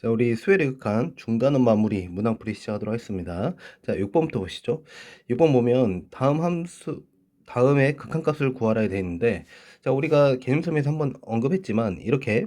자, 우리 수열에 극한 중간음 마무리 문항풀이 시작하도록 하겠습니다. 자, 6번부터 보시죠. 6번 보면 다음 함수 다음에 극한값을 구하라 되어 있는데, 자, 우리가 개념섬에서 한번 언급했지만 이렇게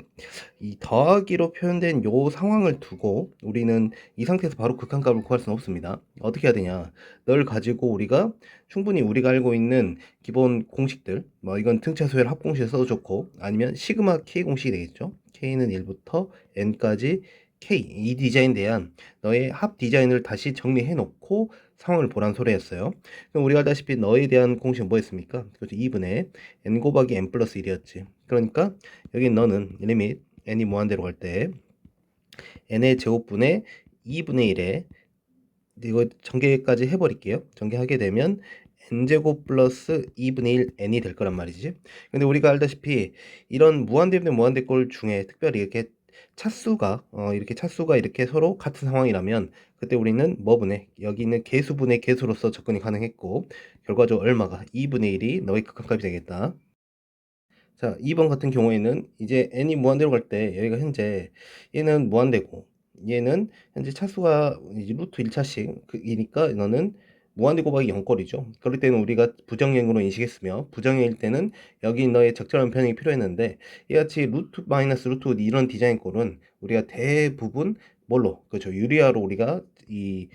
이 더하기로 표현된 요 상황을 두고 우리는 이 상태에서 바로 극한값을 구할 수는 없습니다. 어떻게 해야 되냐? 널 가지고 우리가 충분히 우리가 알고 있는 기본 공식들, 뭐 이건 등차 수열 합공식에 써도 좋고, 아니면 시그마 K 공식이 되겠죠. K는 1부터 N까지 K, 이 디자인에 대한 너의 합 디자인을 다시 정리해 놓고 상황을 보란 소리였어요. 그럼 우리가 알다시피 너에 대한 공식은 뭐였습니까? 그렇죠. 2분의 n 곱하기 n 플러스 1이었지. 그러니까 여기 너는 리밋 n이 무한대로 갈 때 n의 제곱분의 2분의 1에 이거 전개까지 해버릴게요. 전개하게 되면 n제곱 플러스 2분의 1 n이 될 거란 말이지. 근데 우리가 알다시피 이런 무한대분의 무한대꼴 중에 특별히 이렇게 차수가 이렇게 차수가 이렇게 서로 같은 상황이라면 그때 우리는 뭐분의 여기 있는 개수분의 개수로서 접근이 가능했고, 결과적으로 얼마가 2분의 1이 너의 극한값이 되겠다. 자, 2번 같은 경우에는 이제 n이 무한대로 갈 때 여기가 현재 얘는 무한대고 얘는 현재 차수가 이제 루트 1차씩이니까 너는 무한대 곱하기 0꼴이죠. 그럴 때는 우리가 부정행으로 인식했으며, 부정행일 때는 여기 너의 적절한 변형이 필요했는데, 이같이 루트 마이너스 루트 이런 디자인 꼴은 우리가 대부분 뭘로, 그렇죠, 유리화로 우리가 이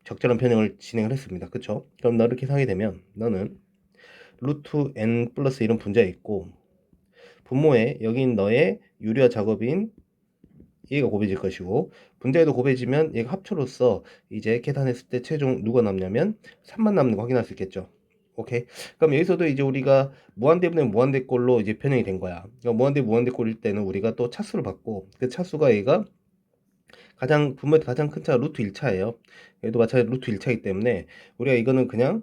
적절한 변형을 진행을 했습니다. 그렇죠? 그럼 너 이렇게 하게 되면 너는 루트 n 플러스 이런 분자에 있고, 분모에 여긴 너의 유리화 작업인 얘가 곱해질 것이고, 분자에도 곱해지면 얘가 합초로서 이제 계산했을 때 최종 누가 남냐면 3만 남는 거 확인할 수 있겠죠. 오케이. 그럼 여기서도 이제 우리가 무한대분의 무한대꼴로 이제 변형이 된 거야. 그러니까 무한대 무한대꼴일 때는 우리가 또 차수를 받고, 그 차수가 얘가 가장 분모에서 가장 큰 차가 루트 1차예요. 얘도 마찬가지로 루트 1차이기 때문에 우리가 이거는 그냥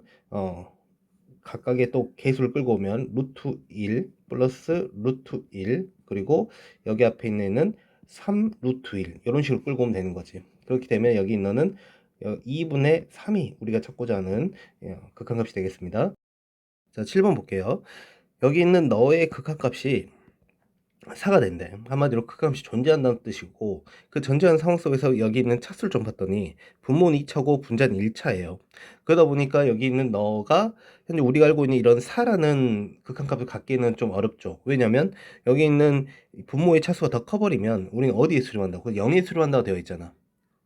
각각의 또 개수를 끌고 오면 루트 1 플러스 루트 1 그리고 여기 앞에 있는 애는 3 루트 1 이런 식으로 끌고 오면 되는 거지. 그렇게 되면 여기 있는 2분의 3이 우리가 찾고자 하는 극한값이 되겠습니다. 자, 7번 볼게요. 여기 있는 너의 극한값이 4가 된대. 한마디로 극한값이 존재한다는 뜻이고, 그 존재하는 상황 속에서 여기 있는 차수를 좀 봤더니 분모는 2차고 분자는 1차예요. 그러다 보니까 여기 있는 너가 현재 우리가 알고 있는 이런 4라는 극한값을 갖기는 좀 어렵죠. 왜냐면 여기 있는 분모의 차수가 더 커버리면 우리는 어디에 수렴한다고? 0에 수렴한다고 되어 있잖아.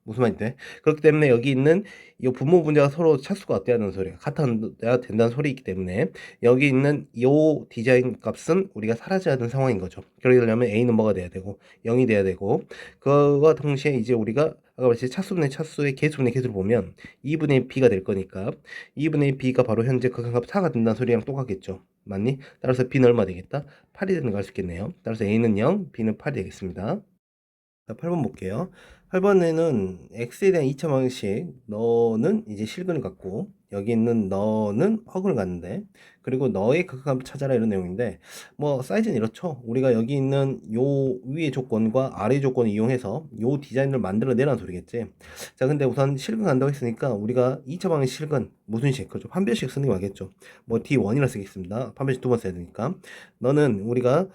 무슨 말인지 돼? 그렇기 때문에 여기 있는 이 분모 분자가 서로 차수가 어때야하는 소리야. 같아야 된다는 소리이기 때문에 여기 있는 이 디자인 값은 우리가 사라져야 하는 상황인 거죠. 그러려면 A는 뭐가 돼야 되고 0이 돼야 되고, 그와 동시에 이제 우리가 아까 말했듯이 차수분의 차수의 개수분의 개수를 보면 2분의 B가 될 거니까 2분의 B가 바로 현재 극한값 4가 된다는 소리랑 똑같겠죠. 맞니? 따라서 B는 얼마 되겠다? 8이 되는 거 알 수 있겠네요. 따라서 A는 0, B는 8이 되겠습니다. 자, 8번 볼게요. 8번에는 x에 대한 2차 방정식 너는 이제 실근을 갖고 여기 있는 너는 허근을 갖는데, 그리고 너의 극한값을 찾아라 이런 내용인데, 뭐 사이즈는 이렇죠. 우리가 여기 있는 요 위의 조건과 아래 조건을 이용해서 요 디자인을 만들어 내라는 소리겠지. 자, 근데 우선 실근 간다고 했으니까 우리가 2차 방정식 실근 무슨 식? 그렇죠. 판별식 쓰는 게 맞겠죠. 뭐 D1이라 쓰겠습니다. 판별식 두 번 써야 되니까. 너는 우리가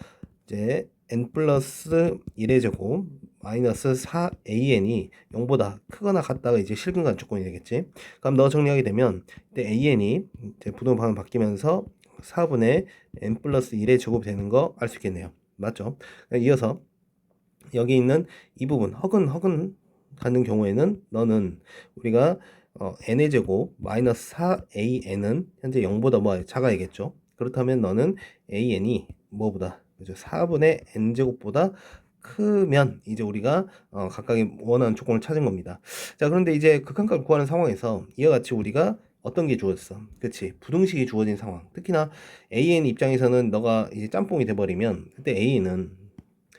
이제 n 플러스 1의 제곱 마이너스 4an이 0보다 크거나 같다가 이제 실근간 조건이 되겠지. 그럼 너 정리하게 되면 이때 an이 이제 부동 방향 바뀌면서 4분의 n 플러스 1의 제곱이 되는 거 알 수 있겠네요. 맞죠? 이어서 여기 있는 이 부분 허근 가는 경우에는 너는 우리가 n의 제곱 마이너스 4an은 현재 0보다 뭐 작아야겠죠. 그렇다면 너는 an이 뭐보다, 그죠? 4분의 n제곱보다 크면 이제 우리가 각각의 원하는 조건을 찾은 겁니다. 자, 그런데 이제 극한값을 구하는 상황에서 이와 같이 우리가 어떤 게 주어졌어? 그치? 부등식이 주어진 상황. 특히나 AN 입장에서는 너가 이제 짬뽕이 돼버리면 그때 A는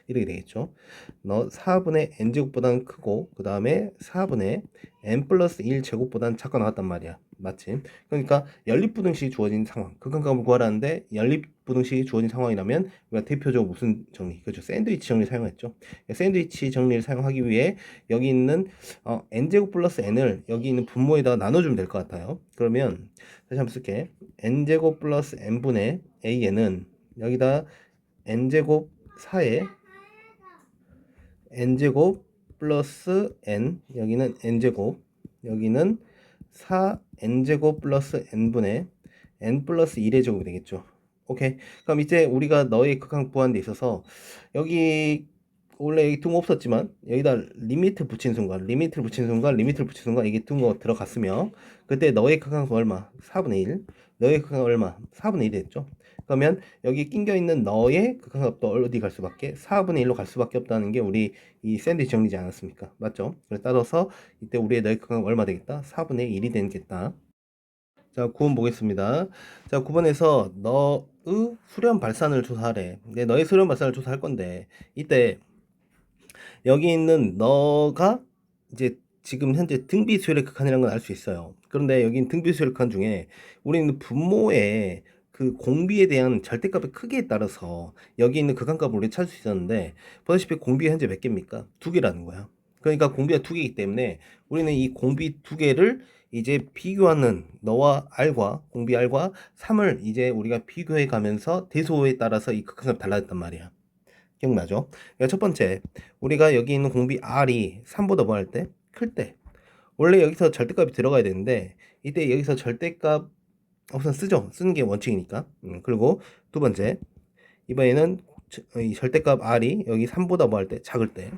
이렇게 되겠죠. 너 4분의 n제곱보다는 크고 그 다음에 4분의 n 플러스 1 제곱보다는 작가 나왔단 말이야. 맞지? 그러니까 연립부등식이 주어진 상황, 극한값을 구하라는데 연립부등식이 주어진 상황이라면 우리가 대표적으로 무슨 정리? 그렇죠. 샌드위치 정리를 사용했죠. 샌드위치 정리를 사용하기 위해 여기 있는 n제곱 플러스 n을 여기 있는 분모에다가 나눠주면 될 것 같아요. 그러면 다시 한번 쓸게. n제곱 플러스 n분의 an은 여기다 n제곱 4에 n제곱 플러스 n, 여기는 n제곱, 여기는 4n제곱 플러스 n분의 n 플러스 1의 제곱이 되겠죠. 오케이. 그럼 이제 우리가 너의 극한 구하는 데 있어서 여기 원래 여기 둔 거 없었지만 여기다 리미트를 붙인 순간 이게 둔 거 들어갔으며 그때 너의 극한은 얼마? 4분의 1. 너의 극한은 얼마? 4분의 1이 됐죠. 그러면 여기 낑겨 있는 너의 극한값도 어디 갈 수밖에? 4분의 1로 갈 수밖에 없다는 게 우리 이 샌드위치 정리지 않았습니까? 맞죠? 그래서 따라서 이때 우리의 너의 극한은 얼마 되겠다? 4분의 1이 되겠다. 자, 9번 보겠습니다. 자, 9번에서 너의 수렴 발산을 조사하래. 근데 너의 수렴 발산을 조사할 건데 이때 여기 있는 너가 이제 지금 현재 등비 수열의 극한이라는 걸 알 수 있어요. 그런데 여기 등비 수열의 극한 중에 우리는 분모의 그 공비에 대한 절대값의 크기에 따라서 여기 있는 극한값을 우리 찾을 수 있었는데 보다시피 공비가 현재 몇 개입니까? 두 개라는 거야. 그러니까 공비가 두 개이기 때문에 우리는 이 공비 두 개를 이제 비교하는 너와 R과 공비 R과 3을 이제 우리가 비교해 가면서 대소에 따라서 이 극한값이 달라졌단 말이야. 기억나죠? 그러니까 첫 번째, 우리가 여기 있는 공비 R이 3보다 뭐 할 때? 클 때. 원래 여기서 절대값이 들어가야 되는데 이때 여기서 절대값 우선 쓰죠. 쓰는 게 원칙이니까. 그리고 두 번째, 이번에는 이 절대값 R이 여기 3보다 뭐 할 때? 작을 때.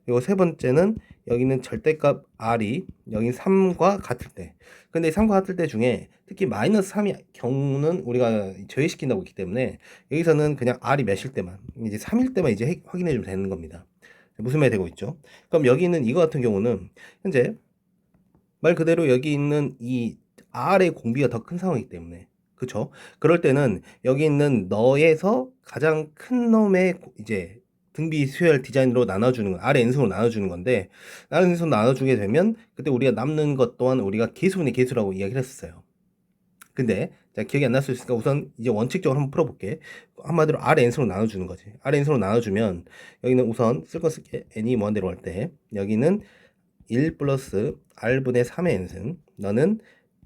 그리고 세 번째는 여기는 절대값 R이 여기 3과 같을 때. 근데 3과 같을 때 중에 특히 마이너스 3이 경우는 우리가 제외시킨다고 했기 때문에 여기서는 그냥 R이 몇일 때만 이제 3일 때만 이제 확인해 주면 되는 겁니다. 무슨 말이 되고 있죠? 그럼 여기 있는 이거 같은 경우는 현재 말 그대로 여기 있는 이 R의 공비가 더 큰 상황이기 때문에 그쵸? 그럴 때는 여기 있는 너에서 가장 큰 놈의 이제 등비 수열 디자인으로 나눠주는 거, R의 n승으로 나눠주는 건데 R의 n승으로 나눠주게 되면 그때 우리가 남는 것 또한 우리가 계수분의 계수라고 이야기를 했었어요. 근데 자, 기억이 안 날 수 있으니까 우선 이제 원칙적으로 한번 풀어볼게. 한마디로 R의 n승으로 나눠주는 거지. R의 n승으로 나눠주면 여기는 우선 쓸 거 쓸게. n이 무한대로 할 때 여기는 1 플러스 R분의 3의 n승, 너는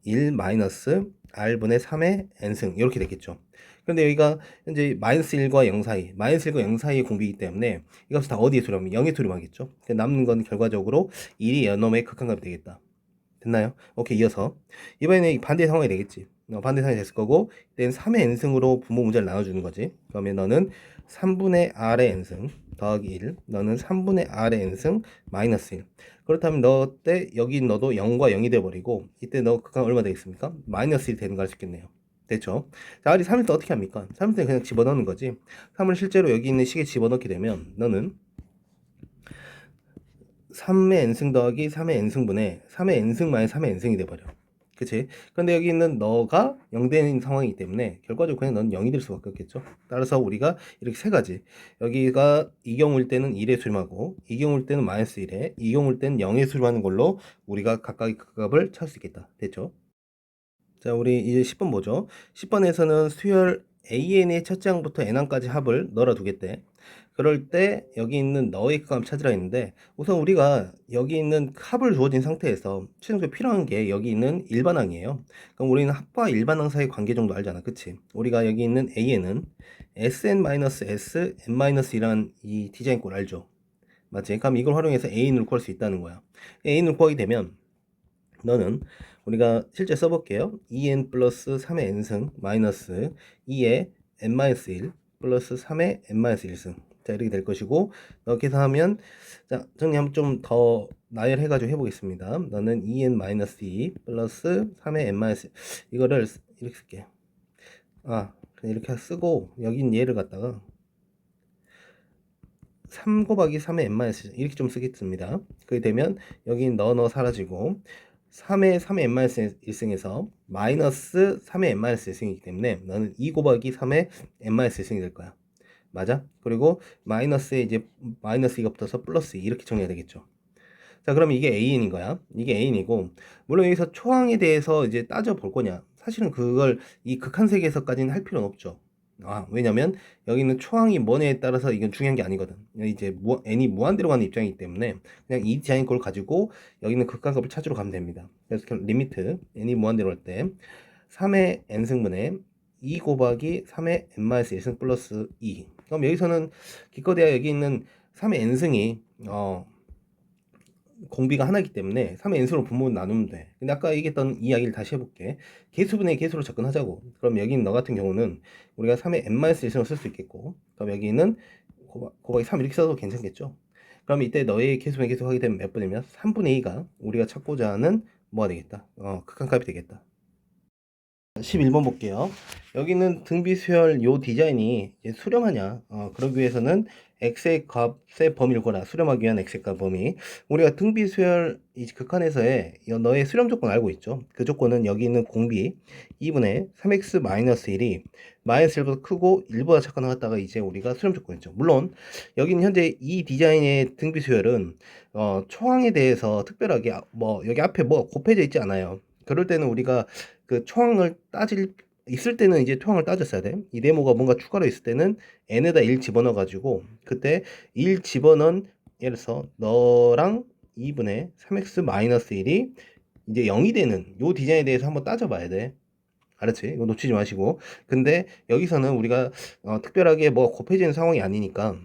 1 마이너스 R분의 3의 n승 이렇게 되겠죠. 그런데 여기가 현재 마이너스 1과 0 사이, 마이너스 1과 0 사이의 공비이기 때문에 이것을 다 어디에 수렴하면 0에 수렴하겠죠. 남는 건 결과적으로 1이 연놈의 극한값이 되겠다. 됐나요? 오케이, 이어서 이번에는 반대 상황이 되겠지. 반대 상황이 됐을 거고 이때는 3의 n승으로 분모 문제를 나눠주는 거지. 그러면 너는 3분의 R의 n승 더하기 1, 너는 3분의 R의 n승 마이너스 1. 그렇다면 너 때 여기 너도 0과 0이 돼버리고 이때 너 극한 얼마 되겠습니까? 마이너스 1이 되는 거 알 수 있겠네요. 됐죠? 자, R이 3일 때 어떻게 합니까? 3일 때 그냥 집어넣는 거지. 3을 실제로 여기 있는 식에 집어넣게 되면 너는 3의 n승 더하기 3의 n승분의 3의 n승 마이너스 3의 n승이 돼버려. 그치? 근데 여기 있는 너가 0 되는 상황이기 때문에 결과적으로 그냥 넌 0이 될 수밖에 없겠죠. 따라서 우리가 이렇게 세 가지, 여기가 이 경우일 때는 1에 수렴하고 이 경우일 때는 마이너스 1에, 이 경우일 때는 0에 수렴하는 걸로 우리가 각각의 극값을 찾을 수 있겠다. 됐죠? 자, 우리 이제 10번 보죠. 10번에서는 수열 AN의 첫째 항부터 N항까지 합을 넣어 두겠대. 그럴 때 여기 있는 너의 극값을 찾으라 했는데 우선 우리가 여기 있는 합을 주어진 상태에서 최종적으로 필요한 게 여기 있는 일반항이에요. 그럼 우리는 합과 일반항 사이의 관계 정도 알잖아. 그치? 우리가 여기 있는 AN은 SN-S, N-이란 이 디자인 꼴 알죠? 맞지? 그럼 이걸 활용해서 A인을 구할 수 있다는 거야. A인을 구하게 되면 너는 우리가 실제 써볼게요. 2n 플러스 3의 n승 마이너스 2의 n-1 플러스 3의 n-1승. 자, 이렇게 될 것이고 너 계산하면 자, 정리 한번 좀 더 나열해가지고 해보겠습니다. 너는 2n-2 플러스 3의 n-1 이거를 이렇게 쓸게. 그냥 이렇게 쓰고 여긴 얘를 갖다가 3 곱하기 3의 n-1 이렇게 좀 쓰겠습니다. 그게 되면 여긴 너 사라지고 3의 n-1승에서 마이너스 3의 n-1승이기 때문에 너는 2 곱하기 3의 n-1승이 될 거야. 맞아? 그리고 마이너스에 이제 마이너스 2가 붙어서 플러스 2 이렇게 정리해야 되겠죠. 자, 그러면 이게 AN인 거야. 이게 AN이고 물론 여기서 초항에 대해서 이제 따져볼 거냐. 사실은 그걸 이 극한세계에서까지는 할 필요는 없죠. 왜냐면 여기 있는 초항이 뭐냐에 따라서 이건 중요한 게 아니거든. 이제 n이 무한대로 가는 입장이기 때문에 그냥 이 디자인 걸 가지고 여기 있는 극한값을 찾으러 가면 됩니다. 그래서 리미트 n이 무한대로 할 때 3의 n승분의 2 곱하기 3의 n-1승 플러스 2. 그럼 여기서는 기껏해야 여기 있는 3의 n승이 공비가 하나이기 때문에 3의 n수로 분모는 나누면 돼. 근데 아까 얘기했던 이야기를 다시 해볼게. 개수분의 개수로 접근하자고. 그럼 여기는 너 같은 경우는 우리가 3의 n-1승을 쓸 수 있겠고, 그럼 여기는 곱하기 3 이렇게 써도 괜찮겠죠? 그럼 이때 너의 개수분의 개수 하게 되면 몇 분이면 3분의 2가 우리가 찾고자 하는 뭐가 되겠다? 극한값이 되겠다. 11번 볼게요. 여기는 등비수열 요 디자인이 이제 수렴하냐? 그러기 위해서는 x의 값의 범위를 구하라. 수렴하기 위한 x의 값 범위. 우리가 등비수열 이 극한에서의 너의 수렴 조건 알고 있죠? 그 조건은 여기 있는 공비 2분의 3x-1이 마이너스 1보다 크고 1보다 작거나 같다가 이제 우리가 수렴 조건이죠. 물론 여기는 현재 이 디자인의 등비수열은 초항에 대해서 특별하게 뭐 여기 앞에 뭐 곱해져 있지 않아요. 그럴 때는 우리가 그 초항을 있을 때는 이제 초항을 따졌어야 돼. 이 네모가 뭔가 추가로 있을 때는 n에다 1 집어넣어 가지고 그때 1 집어넣은 예를 들어서 너랑 2분의 3x-1이 이제 0이 되는 요 디자인에 대해서 한번 따져봐야 돼. 알았지? 이거 놓치지 마시고. 근데 여기서는 우리가 특별하게 뭐 곱해지는 상황이 아니니까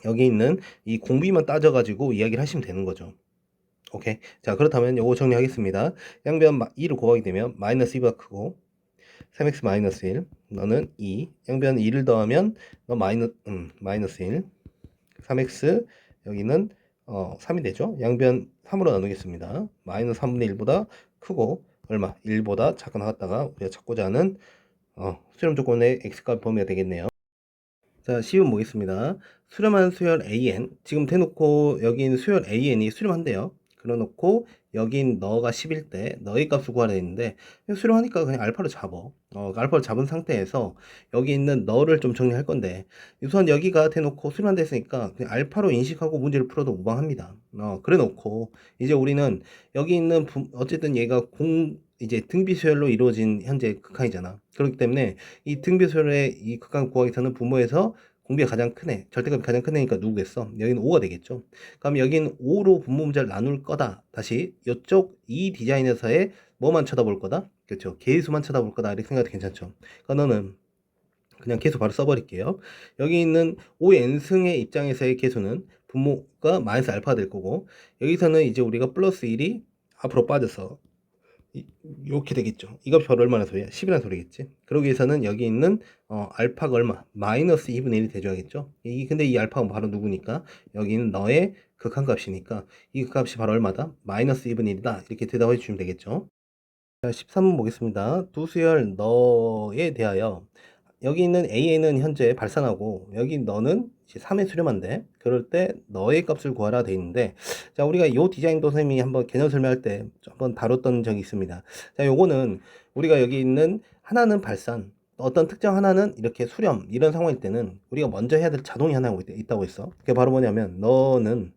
여기 있는 이 공비만 따져가지고 이야기를 하시면 되는 거죠. 오케이. 자, 그렇다면 요거 정리하겠습니다. 양변 2를 곱하게 되면 마이너스 2보다 크고 3x 마이너스 1 너는 2 양변 2를 더하면 너 마이너스 1 3x 여기는 3이 되죠. 양변 3으로 나누겠습니다. 마이너스 3분의 1보다 크고 얼마? 1보다 작게 나갔다가 우리가 찾고자 하는 수렴 조건의 x값 범위가 되겠네요. 자, 시험 보겠습니다. 수렴한 수열 AN. 지금 대놓고 여긴 수열 AN이 수렴한대요. 그래놓고 여긴 너가 10일 때 너의 값을 구하라 했는데 수렴하니까 그냥 알파를 잡어. 알파를 잡은 상태에서 여기 있는 너를 좀 정리할 건데 우선 여기가 대놓고 수렴한다 했으니까 그냥 알파로 인식하고 문제를 풀어도 무방합니다. 그래놓고 이제 우리는 여기 있는 어쨌든 얘가 이제 등비수열로 이루어진 현재 극한이잖아. 그렇기 때문에 이 등비수열의 이 극한 구하기에서는 분모에서 공비가 가장 크네. 절대값이 가장 큰 애니까 누구겠어? 여기는 5가 되겠죠. 그럼 여기는 5로 분모 문제를 나눌 거다. 다시 이쪽 이 디자인에서의 뭐만 쳐다볼 거다? 그렇죠. 개수만 쳐다볼 거다. 이렇게 생각해도 괜찮죠. 그러니까 너는 그냥 개수 바로 써버릴게요. 여기 있는 5의 n승의 입장에서의 개수는 분모가 마이너스 알파가 될 거고 여기서는 이제 우리가 플러스 1이 앞으로 빠져서 이렇게 되겠죠. 이 값이 바로 얼마나 소리야? 10이라는 소리겠지. 그러기 위해서는 여기 있는 알파가 얼마? 마이너스 2분의 1이 대줘야겠죠. 근데 이 알파가 바로 누구니까? 여기는 너의 극한값이니까 이 값이 바로 얼마다? 마이너스 2분의 1이다. 이렇게 대답해 주시면 되겠죠. 자, 13번 보겠습니다. 두 수열 너에 대하여 여기 있는 A는 현재 발산하고 여기 너는 이제 3의 수렴한데 그럴 때 너의 값을 구하라 돼 있는데 자 우리가 이 디자인도 선생님이 한번 개념 설명할 때 한번 다뤘던 적이 있습니다. 자 요거는 우리가 여기 있는 하나는 발산 어떤 특정 하나는 이렇게 수렴 이런 상황일 때는 우리가 먼저 해야 될 자동이 하나 있다고 했어. 그게 바로 뭐냐면 너는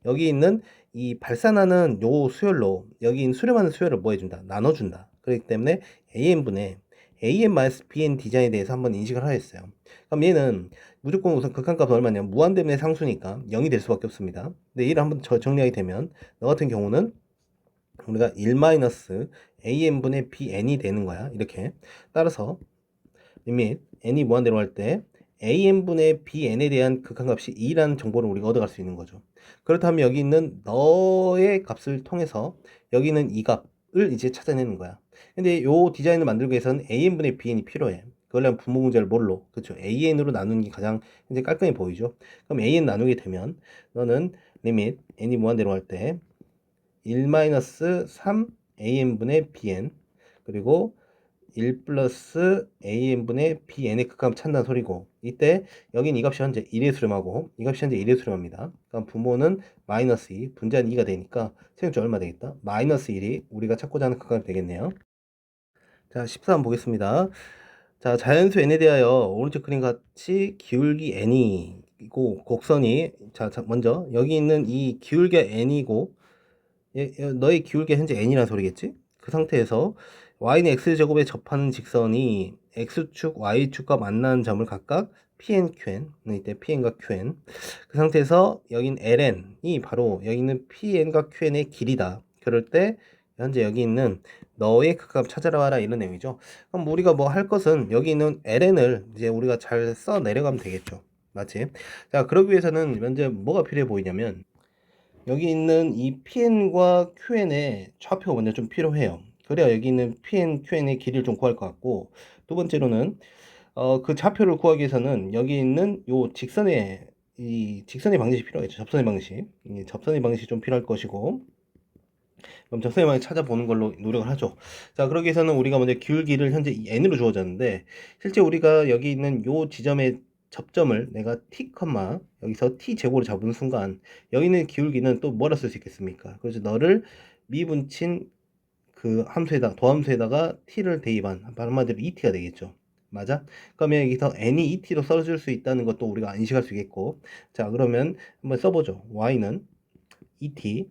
여기 있는 이 발산하는 요 수열로 여기 있는 수렴하는 수열을 뭐 해준다? 나눠준다. 그렇기 때문에 AN분의 AN-BN 디자인에 대해서 한번 인식을 하였어요. 그럼 얘는 무조건 우선 극한값 얼마냐면 무한대면의 상수니까 0이 될 수밖에 없습니다. 근데 얘를 한번 정리하게 되면 너 같은 경우는 우리가 1-AN분의 BN이 되는 거야. 이렇게 따라서 리밋 n이 무한대로 할 때 AN분의 BN에 대한 극한값이 2라는 정보를 우리가 얻어갈 수 있는 거죠. 그렇다면 여기 있는 너의 값을 통해서 여기는 이 값을 이제 찾아내는 거야. 근데 요 디자인을 만들기 위해서는 AN분의 BN이 필요해. 그러려면 분모 문제를 뭘로? 그렇죠. AN으로 나누는 게 가장 이제 깔끔해 보이죠. 그럼 AN 나누게 되면 너는 리밋 n이 무한대로 할 때 1-3 AN분의 BN 그리고 1 플러스 AN분의 BN의 극값 찾는 소리고 이때 여긴 이 값이 현재 1의 수렴하고 이 값이 현재 1의 수렴합니다. 그럼 분모는 마이너스 2, 분자는 2가 되니까 세점이 얼마 되겠다? 마이너스 1이 우리가 찾고자 하는 극값이 되겠네요. 자, 14번 보겠습니다. 자, 자연수 n에 대하여 오른쪽 그림 같이 기울기 n이고 곡선이 자 먼저 여기 있는 이 기울기 n이고 너의 기울기 현재 n이라는 소리겠지? 그 상태에서 y는 x제곱에 접하는 직선이 x축, y축과 만나는 점을 각각 pn, qn 이때 pn과 qn 그 상태에서 여긴 ln이 바로 여기 있는 pn과 qn의 길이다. 그럴 때 현재 여기 있는 너의 극값 찾아라 와라 이런 내용이죠. 그럼 우리가 뭐 할 것은 여기 있는 ln을 이제 우리가 잘 써 내려가면 되겠죠. 맞지? 자, 그러기 위해서는 현재 뭐가 필요해 보이냐면 여기 있는 이 PN과 QN의 좌표가 먼저 좀 필요해요. 그래야 여기 있는 PN, QN의 길이를 좀 구할 것 같고, 두 번째로는 그 좌표를 구하기 위해서는 여기 있는 요 직선의 방식이 필요하겠죠. 접선의 방식. 이 접선의 방식이 좀 필요할 것이고, 그럼 접선의 방식 찾아보는 걸로 노력을 하죠. 자, 그러기 위해서는 우리가 먼저 기울기를 현재 n으로 주어졌는데, 실제 우리가 여기 있는 요 지점의 접점을 내가 t, 여기서 t 제곱으로 잡은 순간 여기 있는 기울기는 또 뭐라 쓸 수 있겠습니까? 그래서 너를 미분친 그 함수에다가 도함수에다가 t를 대입한 한마디로 et가 되겠죠. 맞아? 그러면 여기서 n이 et로 써줄 수 있다는 것도 우리가 인식할 수 있겠고, 자, 그러면 한번 써보죠. y는 et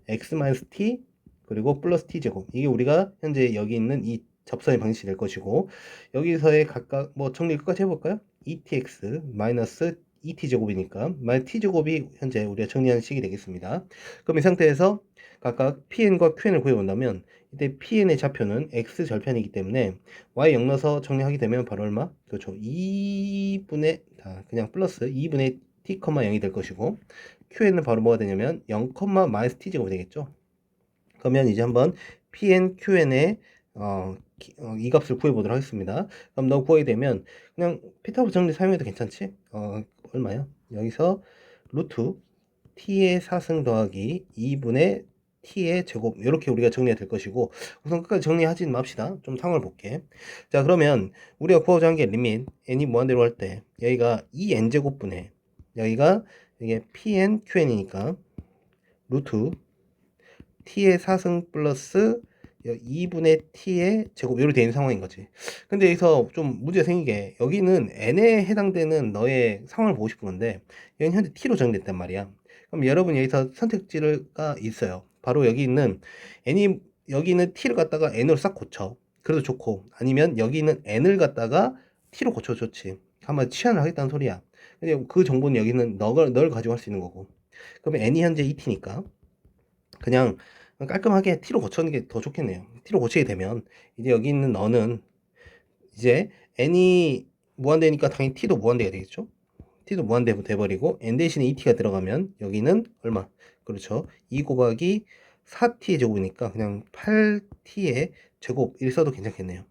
x-t 그리고 플러스 t제곱, 이게 우리가 현재 여기 있는 이 접선의 방식이 될 것이고, 여기서의 각각 뭐 정리 끝까지 해볼까요? etx 마이너스 et제곱이니까 마이너스 t제곱이 현재 우리가 정리하는 식이 되겠습니다. 그럼 이 상태에서 각각 pn과 qn을 구해본다면, 이때 pn의 좌표는 x 절편이기 때문에 y 0 넣어서 정리하게 되면 바로 얼마? 그렇죠, 2분의 그냥 플러스 2분의 t, 0이 될 것이고, qn은 바로 뭐가 되냐면 0, 마이너스 t제곱이 되겠죠. 그러면 이제 한번 pn, qn의 이 값을 구해보도록 하겠습니다. 그럼 너 구하게 되면 그냥 피타고라스 정리 사용해도 괜찮지? 얼마야? 여기서 루트 t의 4승 더하기 2분의 t의 제곱, 이렇게 우리가 정리가 될 것이고, 우선 끝까지 정리하지 맙시다. 좀 상황을 볼게. 자, 그러면 우리가 구하고자 한 게 리밋 n이 무한대로 할 때 여기가 2n제곱분의 여기가 이게 pn, qn이니까 루트 t의 4승 플러스 2분의 t의 제곱, 이렇게 되어 있는 상황인 거지. 근데 여기서 좀 문제가 생긴 게, 여기는 n에 해당되는 너의 상황을 보고 싶은 건데 여기는 현재 t로 정리됐단 말이야. 그럼 여러분 여기서 선택지가 있어요. 바로 여기 있는 여기 있는 t를 갖다가 n으로 싹 고쳐, 그래도 좋고, 아니면 여기 있는 n을 갖다가 t로 고쳐 좋지. 한번 치환을 하겠다는 소리야. 근데 그 정보는 여기는 널 가지고 할 수 있는 거고, 그러면 n이 현재 2t니까 그냥 깔끔하게 t로 고치는 게 더 좋겠네요. t로 고치게 되면 이제 여기 있는 너는 이제 n이 무한대니까 당연히 t도 무한대가 되겠죠. t도 무한대 돼버리고 n 대신에 et가 들어가면 여기는 얼마? 그렇죠, 2 곱하기 4t의 제곱이니까 그냥 8t의 제곱 이렇게 써도 괜찮겠네요.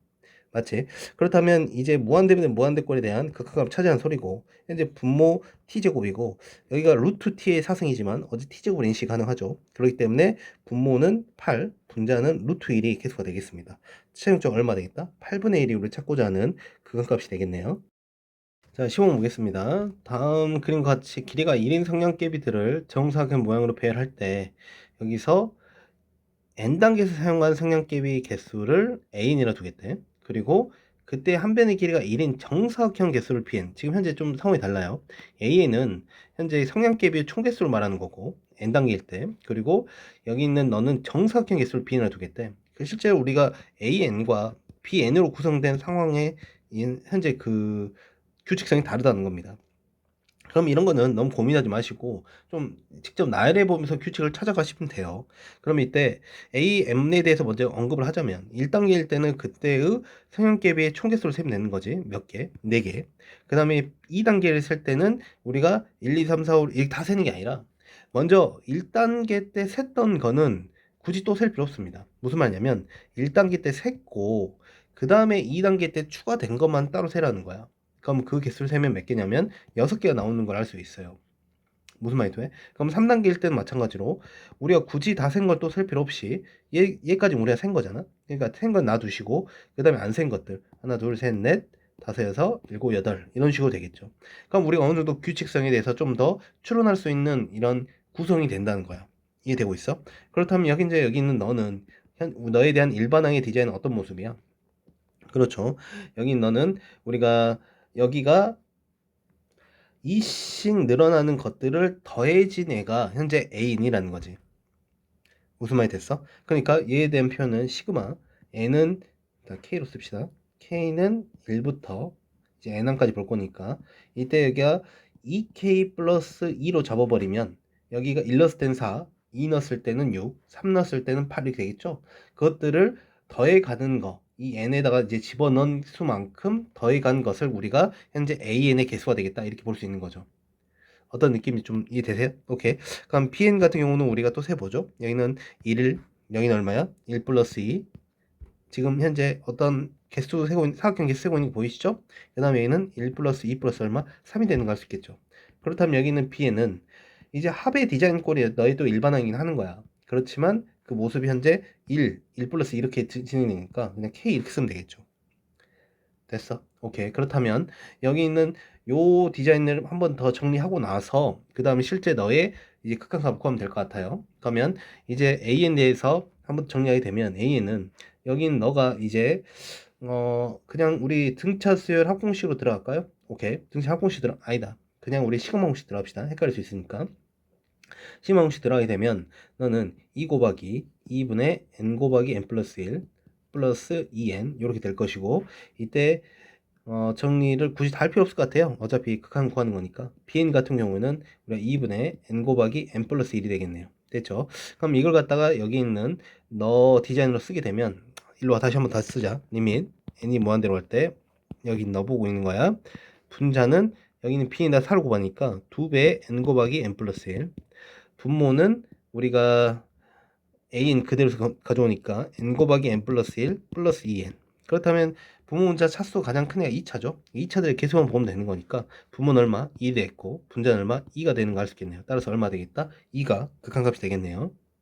맞지? 그렇다면 이제 무한대분의 무한대꼴에 대한 극한값을 차지한 소리고, 현재 분모 t제곱이고 여기가 루트 t의 사승이지만 어제 t제곱을 인식 가능하죠. 그렇기 때문에 분모는 8, 분자는 루트 1이 계수가 되겠습니다. 최종적 얼마 되겠다? 8분의 1이 우리 찾고자 하는 극한값이 되겠네요. 자, 시험 보겠습니다. 다음 그림과 같이 길이가 1인 성냥개비들을 정사각형 모양으로 배열할 때 여기서 n단계에서 사용한 성냥개비 개수를 A인이라 두겠대. 그리고 그때 한 변의 길이가 1인 정사각형 개수를 Bn. 지금 현재 좀 상황이 달라요. A는 현재 성냥개비의 총 개수를 말하는 거고, n단계일 때. 그리고 여기 있는 너는 정사각형 개수를 Bn이라 두겠대. 실제로 우리가 AN과 BN으로 구성된 상황에 현재 그 규칙성이 다르다는 겁니다. 그럼 이런 거는 너무 고민하지 마시고 좀 직접 나열해 보면서 규칙을 찾아가시면 돼요. 그럼 이때 AM에 대해서 먼저 언급을 하자면, 1단계일 때는 그때의 성형개비의 총개수를 세면 되는 거지. 몇 개? 4개. 그 다음에 2단계를 셀 때는 우리가 1, 2, 3, 4, 5 이렇게 다 세는 게 아니라 먼저 1단계 때 셌던 거는 굳이 또 셀 필요 없습니다. 무슨 말이냐면 1단계 때 셌고 그 다음에 2단계 때 추가된 것만 따로 세라는 거야. 그럼 그 개수를 세면 몇 개냐면 6개가 나오는 걸 알 수 있어요. 무슨 말이 돼? 그럼 3단계일 때는 마찬가지로 우리가 굳이 다 센 걸 또 셀 필요 없이 얘까지 우리가 센 거잖아. 그러니까 센 건 놔두시고 그 다음에 안 센 것들 하나 둘 셋 넷 다섯 여섯 일곱 여덟 이런 식으로 되겠죠. 그럼 우리가 어느 정도 규칙성에 대해서 좀 더 추론할 수 있는 이런 구성이 된다는 거야. 이해되고 있어? 그렇다면 여기 있는 너는 너에 대한 일반항의 디자인은 어떤 모습이야? 그렇죠. 여기 너는 우리가 여기가 이씩 늘어나는 것들을 더해진 애가 현재 A인이라는 거지. 무슨 말이 됐어? 그러니까 얘에 대한 표현은 시그마 n은 K로 씁시다. K는 1부터 이제 n까지 볼 거니까 이때 여기가 2K 플러스 2로 잡아버리면 여기가 1 넣었을 때는 4, 2 넣었을 때는 6, 3 넣었을 때는 8이 되겠죠. 그것들을 더해가는 거, 이 n에다가 이제 집어넣은 수만큼 더해간 것을 우리가 현재 AN의 개수가 되겠다, 이렇게 볼 수 있는 거죠. 어떤 느낌이 좀 이해되세요? 오케이. 그럼 pn 같은 경우는 우리가 또 세보죠. 여기는 1, 여기는 얼마야? 1 플러스 2. 지금 현재 어떤 개수 세고 사각형 개수 세고 있는 거 보이시죠? 그 다음에 여기는 1 플러스 2 플러스 얼마? 3이 되는 거 알 수 있겠죠. 그렇다면 여기는 pn은 이제 합의 디자인 꼴이 너희도 일반항이긴 하는 거야. 그렇지만 그 모습이 현재 1 플러스 이렇게 진행되니까 그냥 k 이렇게 쓰면 되겠죠. 됐어? 오케이. 그렇다면 여기 있는 요 디자인을 한번 더 정리하고 나서 그 다음에 실제 너의 이제 극한값 구하면 될 것 같아요. 그러면 이제 AN에 대해서 한번 정리하게 되면 AN은 여긴 너가 이제 그냥 우리 등차 수열 합공식으로 들어갈까요? 오케이. 등차 합공식 아니다. 그냥 우리 시그마 공식 들어갑시다. 헷갈릴 수 있으니까. 시그마 공식 들어가게 되면 너는 2 곱하기 2분의 n 곱하기 n 플러스 1 플러스 2n 이렇게 될 것이고 이때 정리를 굳이 다 할 필요 없을 것 같아요. 어차피 극한 구하는 거니까. bn 같은 경우는 우리가 2분의 n 곱하기 n 플러스 1이 되겠네요. 됐죠? 그럼 이걸 갖다가 여기 있는 너 디자인으로 쓰게 되면 일로 와 다시 한번 다시 쓰자. 리밋 n이 무한대로 할 때 여기 너 보고 있는 거야. 분자는 여기는 bn에다 4를 곱하니까 2배의 n 곱하기 n 플러스 1. 분모는 우리가 an 그대로 가져오니까 n 곱하기 n 플러스 1 플러스 2n. 그렇다면 분모 분자 차수 가장 큰 애가 2차죠. 2차들의 개수만 보면 되는 거니까 분모는 얼마? 2 됐고 분자는 얼마? 2가 되는 거 알 수 있겠네요. 따라서 얼마 되겠다? 2가 극한값이 되겠네요.